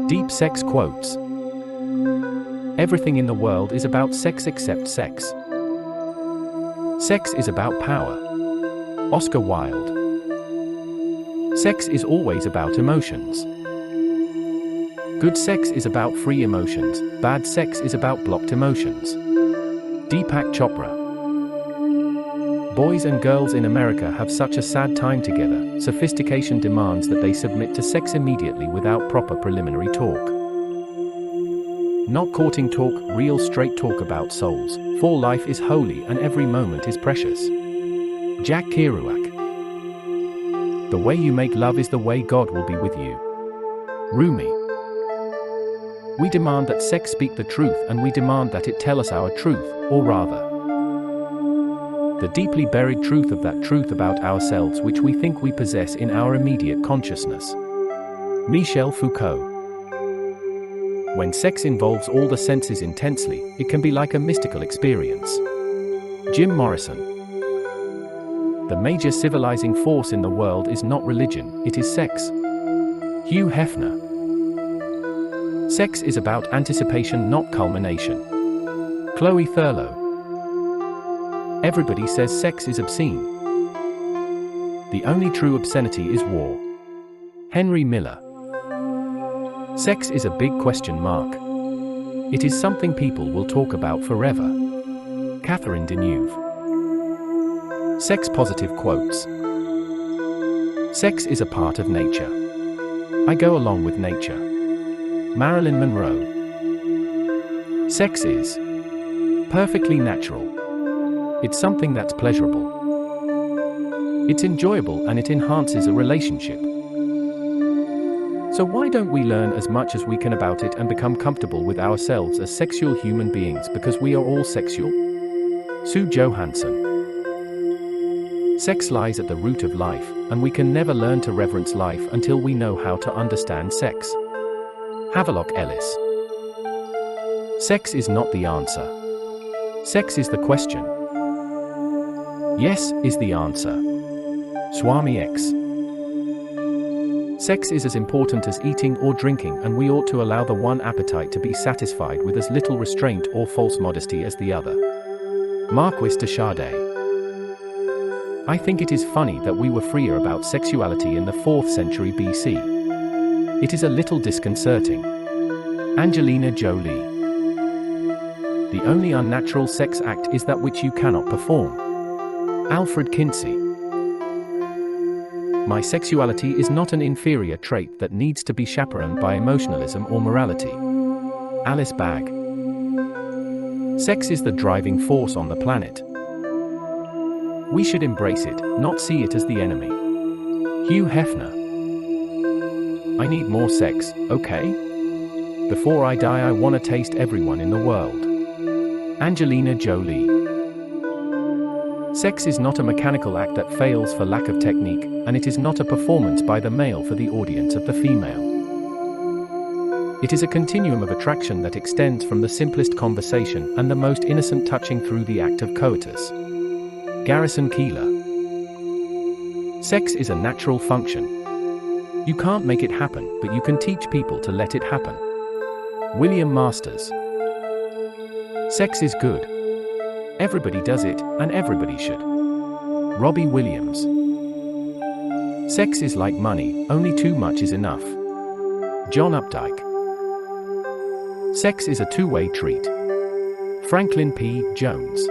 Deep sex quotes. Everything in the world is about sex except sex. Sex is about power. Oscar Wilde. Sex is always about emotions. Good sex is about free emotions, bad sex is about blocked emotions. Deepak Chopra. Boys and girls in America have such a sad time together. Sophistication demands that they submit to sex immediately without proper preliminary talk. Not courting talk, real straight talk about souls, for life is holy and every moment is precious. Jack Kerouac. The way you make love is the way God will be with you. Rumi. We demand that sex speak the truth and we demand that it tell us our truth, or rather, the deeply buried truth of that truth about ourselves which we think we possess in our immediate consciousness. Michel Foucault. When sex involves all the senses intensely, it can be like a mystical experience. Jim Morrison. The major civilizing force in the world is not religion, it is sex. Hugh Hefner. Sex is about anticipation, not culmination. Chloe Thurlow. Everybody says sex is obscene. The only true obscenity is war. Henry Miller. Sex is a big question mark. It is something people will talk about forever. Catherine Deneuve. Sex positive quotes. Sex is a part of nature. I go along with nature. Marilyn Monroe. Sex is perfectly natural. It's something that's pleasurable. It's enjoyable and it enhances a relationship. So why don't we learn as much as we can about it and become comfortable with ourselves as sexual human beings because we are all sexual? Sue Johansson. Sex lies at the root of life, and we can never learn to reverence life until we know how to understand sex. Havelock Ellis. Sex is not the answer. Sex is the question. Yes is the answer. Swami X. Sex is as important as eating or drinking, and we ought to allow the one appetite to be satisfied with as little restraint or false modesty as the other. Marquis de Sade. I think it is funny that we were freer about sexuality in the 4th century BC. It is a little disconcerting. Angelina Jolie. The only unnatural sex act is that which you cannot perform. Alfred Kinsey. My sexuality is not an inferior trait that needs to be chaperoned by emotionalism or morality. Alice Bagg. Sex is the driving force on the planet. We should embrace it, not see it as the enemy. Hugh Hefner. I need more sex, okay? Before I die I want to taste everyone in the world. Angelina Jolie. Sex is not a mechanical act that fails for lack of technique, and it is not a performance by the male for the audience of the female. It is a continuum of attraction that extends from the simplest conversation and the most innocent touching through the act of coitus. Garrison Keillor. Sex is a natural function. You can't make it happen, but you can teach people to let it happen. William Masters. Sex is good. Everybody does it, and everybody should. Robbie Williams. Sex is like money, only too much is enough. John Updike. Sex is a two-way treat. Franklin P. Jones.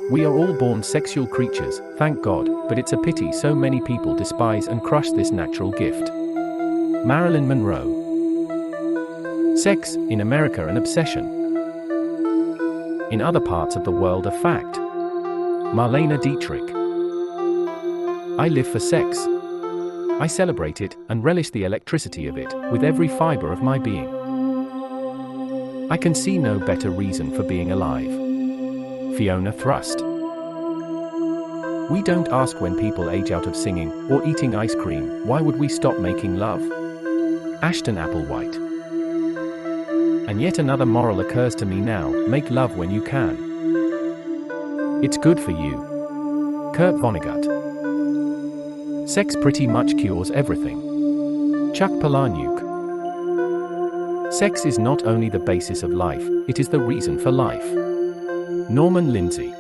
We are all born sexual creatures, thank God, but it's a pity so many people despise and crush this natural gift. Marilyn Monroe. Sex, in America an obsession. In other parts of the world a fact. Marlene Dietrich. I live for sex. I celebrate it, and relish the electricity of it, with every fiber of my being. I can see no better reason for being alive. Fiona Thrust. We don't ask when people age out of singing, or eating ice cream, why would we stop making love? Ashton Applewhite. And yet another moral occurs to me now, make love when you can. It's good for you. Kurt Vonnegut. Sex pretty much cures everything. Chuck Palahniuk. Sex is not only the basis of life, it is the reason for life. Norman Lindsay.